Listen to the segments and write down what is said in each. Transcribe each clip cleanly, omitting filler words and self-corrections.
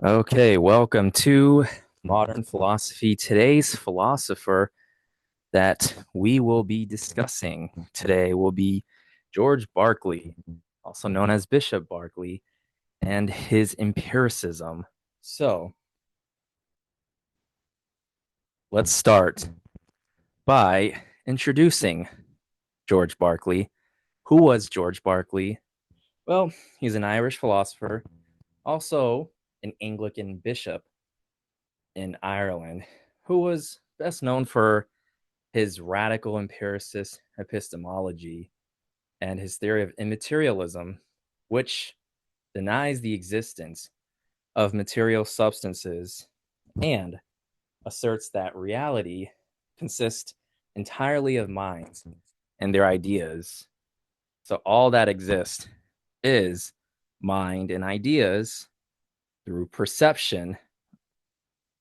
Okay, welcome to Modern Philosophy. Today's philosopher that we will be discussing today will be George Berkeley, also known as Bishop Berkeley, and his empiricism. So, let's start by introducing George Berkeley. Who was George Berkeley? Well, he's an Irish philosopher, also an Anglican bishop in Ireland, who was best known for his radical empiricist epistemology and his theory of immaterialism, which denies the existence of material substances and asserts that reality consists entirely of minds and their ideas. So all that exists is mind and ideas through perception,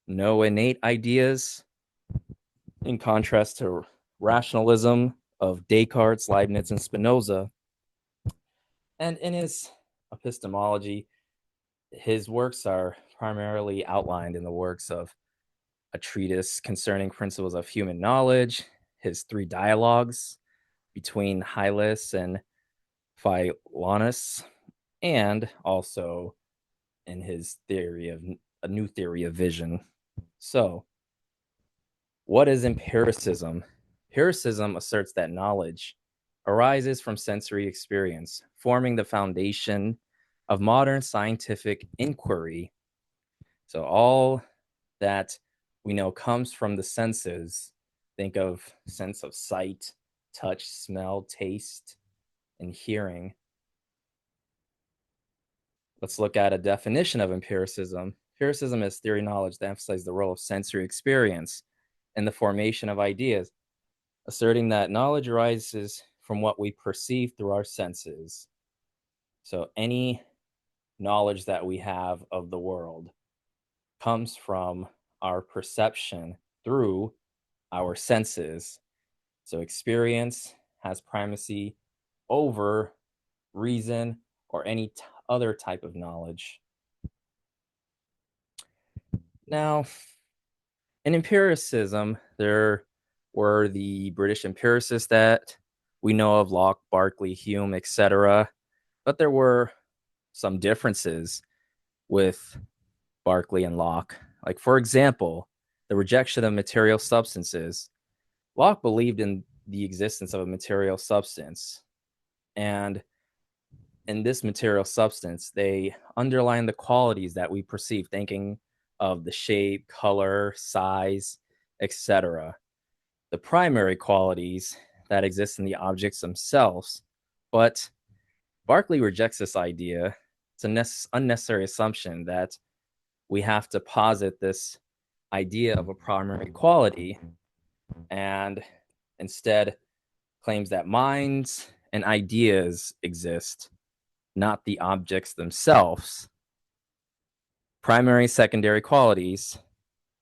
no innate ideas, in contrast to rationalism of Descartes, Leibniz, and Spinoza. And in his epistemology, his works are primarily outlined in the works of a treatise concerning principles of human knowledge, his three dialogues between Hylas and Philonous, and also in his theory of a new theory of vision. So, what is empiricism? Empiricism asserts that knowledge arises from sensory experience, forming the foundation of modern scientific inquiry. So, all that we know comes from the senses. Think of sense of sight, touch, smell, taste, and hearing. Let's look at a definition of empiricism. Empiricism is theory knowledge that emphasizes the role of sensory experience in the formation of ideas, asserting that knowledge arises from what we perceive through our senses. So any knowledge that we have of the world comes from our perception through our senses. So experience has primacy over reason or any other type of knowledge. Now, in empiricism, there were the British empiricists that we know of, Locke, Berkeley, Hume, etc. But there were some differences with Berkeley and Locke. Like, for example, the rejection of material substances. Locke believed in the existence of a material substance. And in this material substance, they underline the qualities that we perceive, thinking of the shape, color, size, etc. The primary qualities that exist in the objects themselves. But Berkeley rejects this idea. It's an unnecessary assumption that we have to posit this idea of a primary quality, and instead claims that minds and ideas exist, not the objects themselves. Primary, secondary qualities.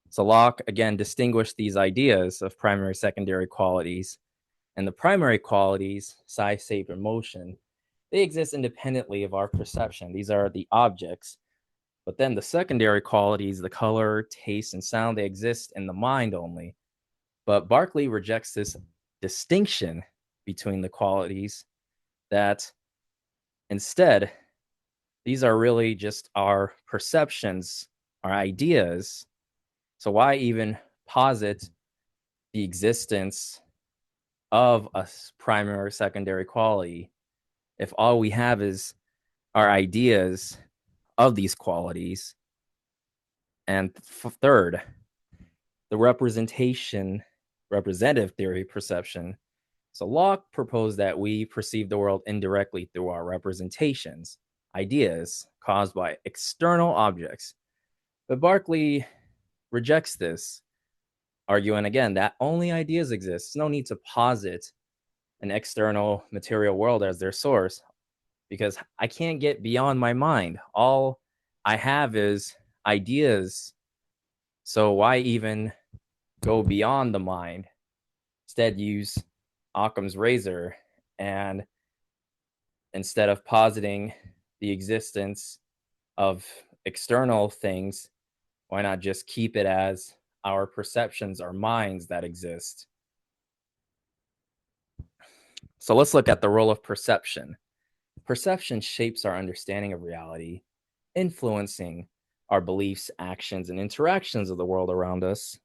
So Locke again distinguished these ideas of primary, secondary qualities. And the primary qualities, size, shape, and motion, they exist independently of our perception. These are the objects. But then the secondary qualities, the color, taste, and sound, they exist in the mind only. But Berkeley rejects this distinction between the qualities, that instead, these are really just our perceptions, our ideas. So why even posit the existence of a primary or secondary quality if all we have is our ideas of these qualities? And third, the representative theory perception. So Locke proposed that we perceive the world indirectly through our representations, ideas caused by external objects. But Berkeley rejects this, arguing again that only ideas exist. There's no need to posit an external material world as their source, because I can't get beyond my mind. All I have is ideas. So why even go beyond the mind? Instead, use Occam's razor, and instead of positing the existence of external things, why not just keep it as our perceptions, our minds that exist? So let's look at the role of perception. Perception shapes our understanding of reality, influencing our beliefs, actions, and interactions of the world around us.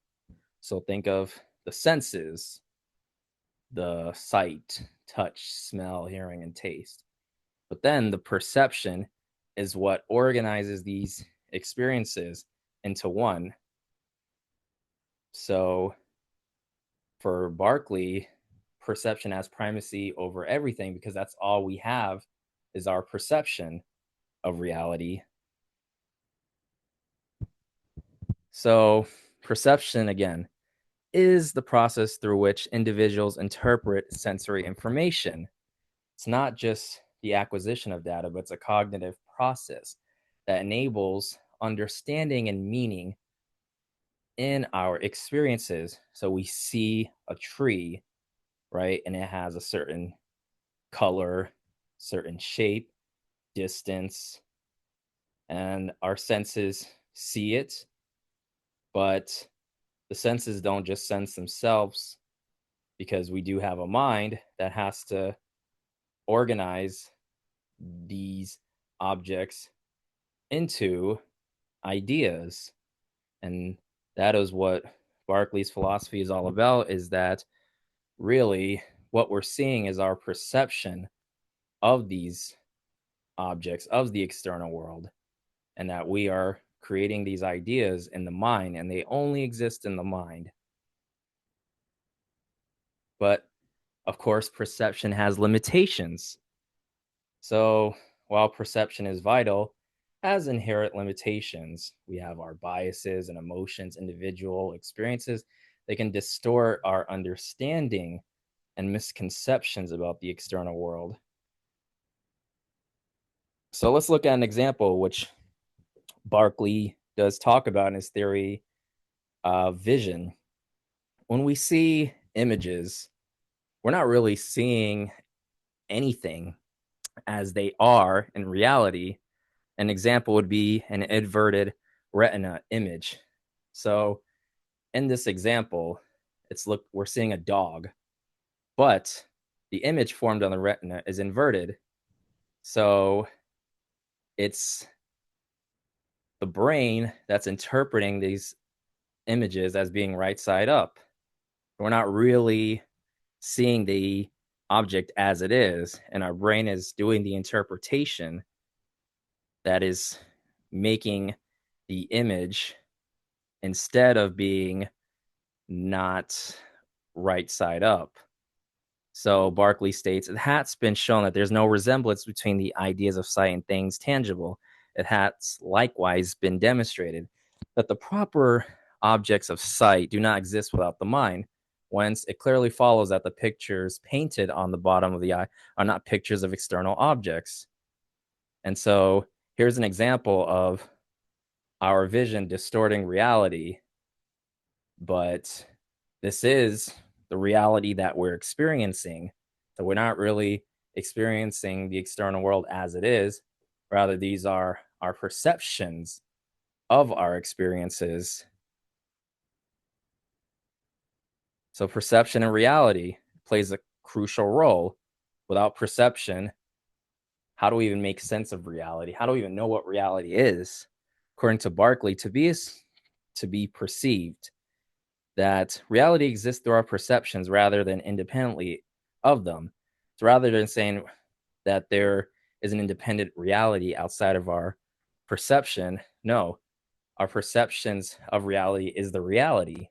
So think of the senses, the sight, touch, smell, hearing, and taste. But then the perception is what organizes these experiences into one. So for Berkeley, perception has primacy over everything because that's all we have is our perception of reality. So, perception, again, is the process through which individuals interpret sensory information. It's not just the acquisition of data, but it's a cognitive process that enables understanding and meaning in our experiences. So, we see a tree, right? And it has a certain color, certain shape, distance, and our senses see it, but the senses don't just sense themselves because we do have a mind that has to organize these objects into ideas. And that is what Berkeley's philosophy is all about, is that really what we're seeing is our perception of these objects, of the external world, and that we are creating these ideas in the mind and they only exist in the mind. But of course, perception has limitations. So while perception is vital, has inherent limitations. We have our biases and emotions, individual experiences. They can distort our understanding and misconceptions about the external world. So let's look at an example which Berkeley does talk about in his theory of vision. When we see images, we're not really seeing anything as they are in reality. An example would be an inverted retina image. So in this example, we're seeing a dog, but the image formed on the retina is inverted. So it's the brain that's interpreting these images as being right side up. We're not really seeing the object as it is, and our brain is doing the interpretation that is making the image, instead of being not right side up. So Berkeley states it has been shown that there's no resemblance between the ideas of sight and things tangible. It has likewise been demonstrated that the proper objects of sight do not exist without the mind. Whence it clearly follows that the pictures painted on the bottom of the eye are not pictures of external objects. And so here's an example of our vision distorting reality, but this is the reality that we're experiencing. So we're not really experiencing the external world as it is. Rather, these are our perceptions of our experiences. So perception and reality plays a crucial role. Without perception, how do we even make sense of reality? How do we even know what reality is? According to Berkeley, to be perceived, that reality exists through our perceptions rather than independently of them. So rather than saying that there is an independent reality outside of our perception, no, our perceptions of reality is the reality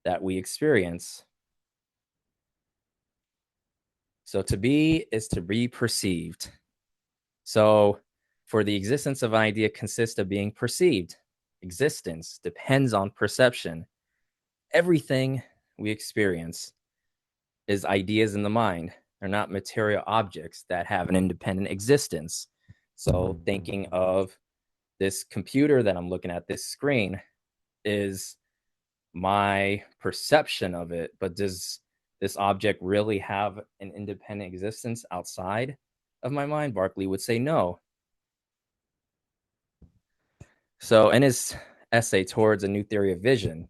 that we experience. So to be is to be perceived. So for the existence of an idea consists of being perceived. Existence depends on perception. Everything we experience is ideas in the mind. They're not material objects that have an independent existence. So thinking of this computer that I'm looking at, this screen, is my perception of it, but does this object really have an independent existence outside of my mind? Berkeley would say no. So, in his essay, Towards a New Theory of Vision,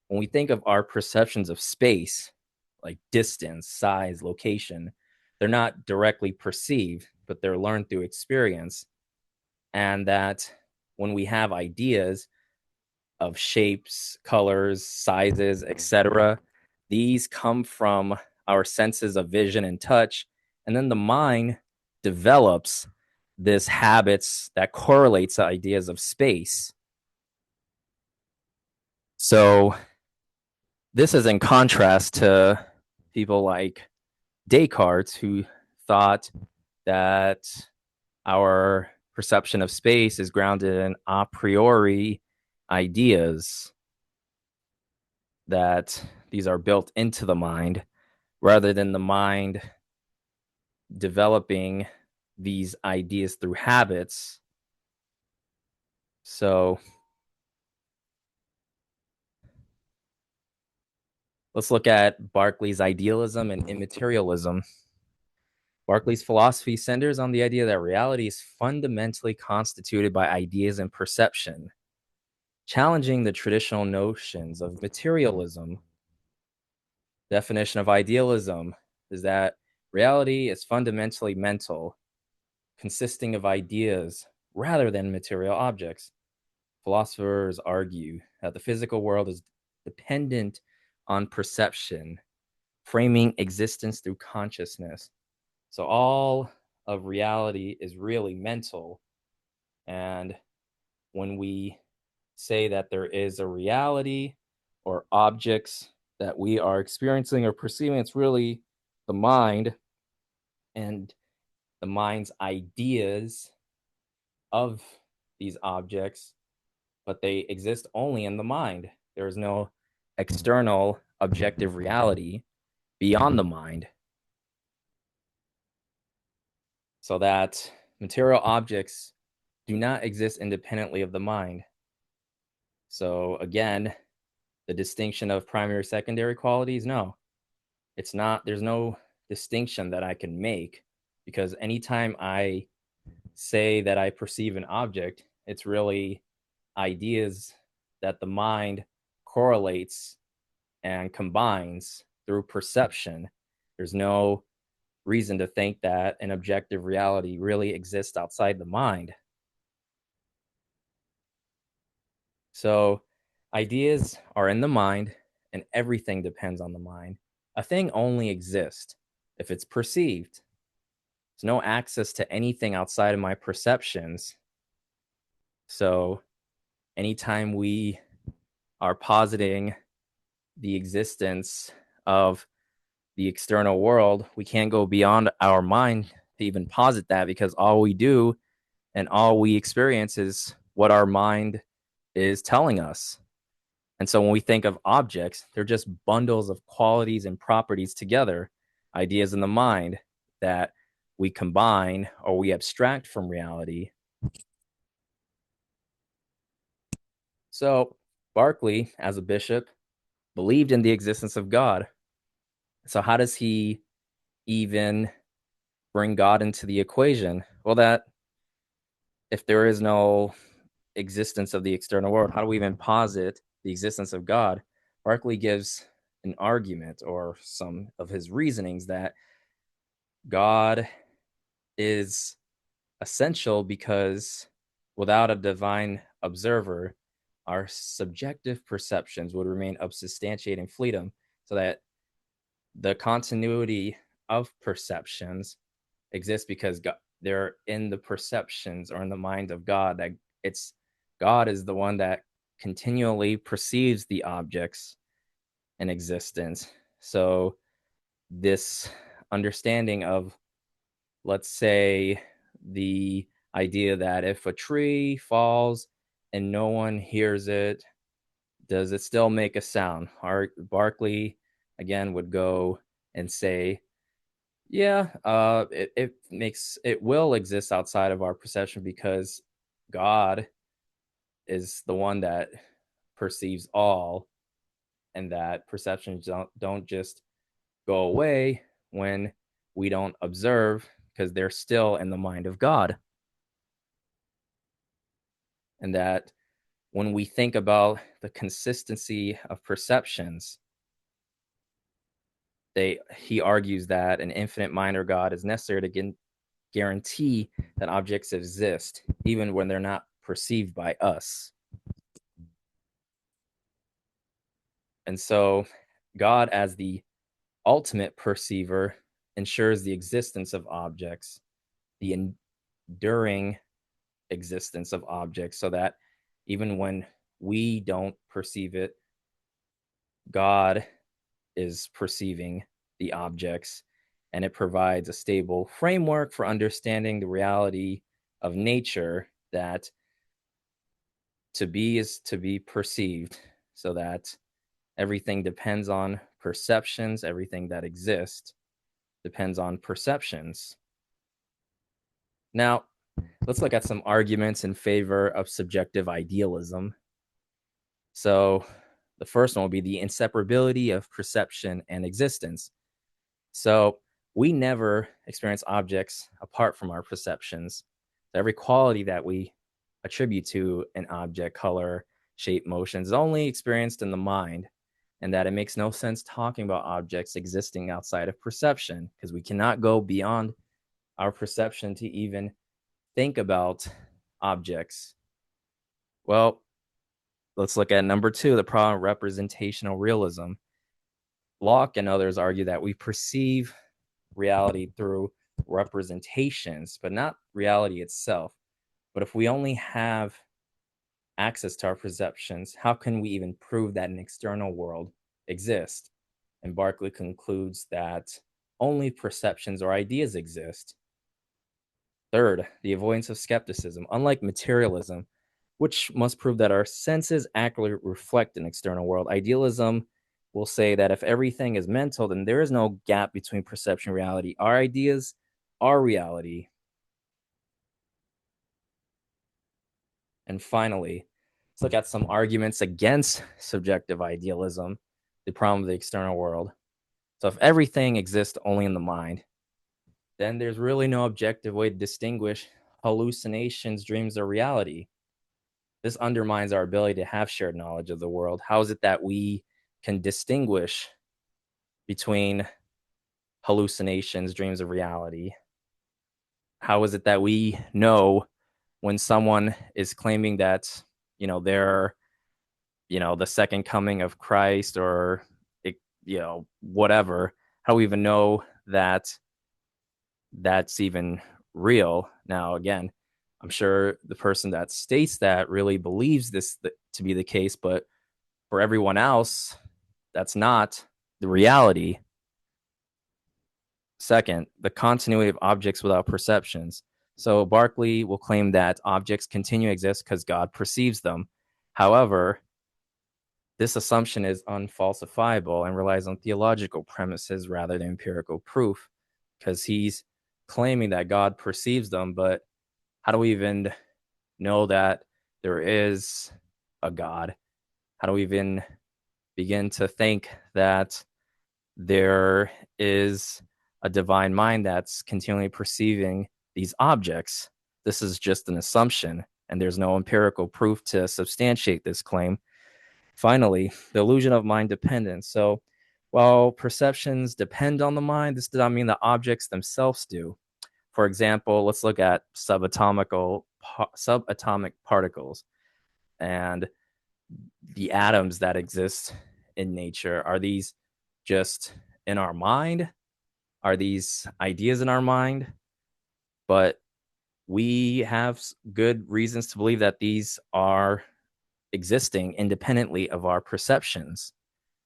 when we think of our perceptions of space, like distance, size, location, they're not directly perceived, but they're learned through experience. And that when we have ideas of shapes, colors, sizes, etc., these come from our senses of vision and touch. And then the mind develops this habits that correlates to ideas of space. So this is in contrast to people like Descartes, who thought that our perception of space is grounded in a priori ideas, that these are built into the mind rather than the mind developing these ideas through habits. So let's look at Berkeley's idealism and immaterialism. Berkeley's philosophy centers on the idea that reality is fundamentally constituted by ideas and perception, challenging the traditional notions of materialism. Definition of idealism is that reality is fundamentally mental, consisting of ideas rather than material objects. Philosophers argue that the physical world is dependent on perception, framing existence through consciousness. So all of reality is really mental. And when we say that there is a reality or objects that we are experiencing or perceiving, it's really the mind and the mind's ideas of these objects, but they exist only in the mind. There is no external objective reality beyond the mind. So that material objects do not exist independently of the mind. So again, the distinction of primary secondary qualities, no, it's not. There's no distinction that I can make, because anytime I say that I perceive an object, it's really ideas that the mind correlates and combines through perception. There's no reason to think that an objective reality really exists outside the mind. So ideas are in the mind, and everything depends on the mind. A thing only exists if it's perceived. There's no access to anything outside of my perceptions. So anytime we are positing the existence of the external world, we can't go beyond our mind to even posit that, because all we do and all we experience is what our mind is telling us. And so when we think of objects, they're just bundles of qualities and properties together, ideas in the mind that we combine or we abstract from reality. So Berkeley, as a bishop, believed in the existence of God. So how does he even bring God into the equation? Well, that if there is no existence of the external world, how do we even posit the existence of God? Berkeley gives an argument or some of his reasonings that God is essential because without a divine observer, our subjective perceptions would remain unsubstantiated freedom, so that the continuity of perceptions exists because they're in the perceptions or in the mind of God. That it's God is the one that continually perceives the objects in existence. So this understanding of, let's say, the idea that if a tree falls and no one hears it, does it still make a sound? Berkeley again would go and say, yeah, it will exist outside of our perception because God is the one that perceives all, and that perceptions don't just go away when we don't observe, because they're still in the mind of God. And that when we think about the consistency of perceptions, he argues that an infinite mind or God is necessary to guarantee that objects exist, even when they're not perceived by us. And so God, as the ultimate perceiver, ensures the existence of objects, the enduring existence of objects, so that even when we don't perceive it, God is perceiving the objects, and it provides a stable framework for understanding the reality of nature, that to be is to be perceived, so that everything depends on perceptions. Everything that exists depends on perceptions. Now, let's look at some arguments in favor of subjective idealism. So, the first one will be the inseparability of perception and existence. So, we never experience objects apart from our perceptions. So every quality that we attribute to an object, color, shape, motion, is only experienced in the mind, and that it makes no sense talking about objects existing outside of perception, because we cannot go beyond our perception to even think about objects. Well, let's look at number 2, the problem of representational realism. Locke and others argue that we perceive reality through representations, but not reality itself. But if we only have access to our perceptions, how can we even prove that an external world exists? And Berkeley concludes that only perceptions or ideas exist. Third, the avoidance of skepticism. Unlike materialism, which must prove that our senses accurately reflect an external world, idealism will say that if everything is mental, then there is no gap between perception and reality. Our ideas are reality. And finally, let's look at some arguments against subjective idealism, the problem of the external world. So if everything exists only in the mind, then there's really no objective way to distinguish hallucinations, dreams, or reality. This undermines our ability to have shared knowledge of the world. How is it that we can distinguish between hallucinations, dreams, of reality? How is it that we know when someone is claiming that, they're, the second coming of Christ, or, whatever? How do we even know that that's even real? Now, again, I'm sure the person that states that really believes this to be the case, but for everyone else, that's not the reality. Second, the continuity of objects without perceptions. So Berkeley will claim that objects continue to exist because God perceives them. However, this assumption is unfalsifiable and relies on theological premises rather than empirical proof, because he's claiming that God perceives them, but how do we even know that there is a God? How do we even begin to think that there is a divine mind that's continually perceiving these objects? This is just an assumption, and there's no empirical proof to substantiate this claim. Finally, the illusion of mind dependence. So while perceptions depend on the mind, this does not mean that objects themselves do. For example, let's look at subatomic particles and the atoms that exist in nature. Are these just in our mind? Are these ideas in our mind? But we have good reasons to believe that these are existing independently of our perceptions.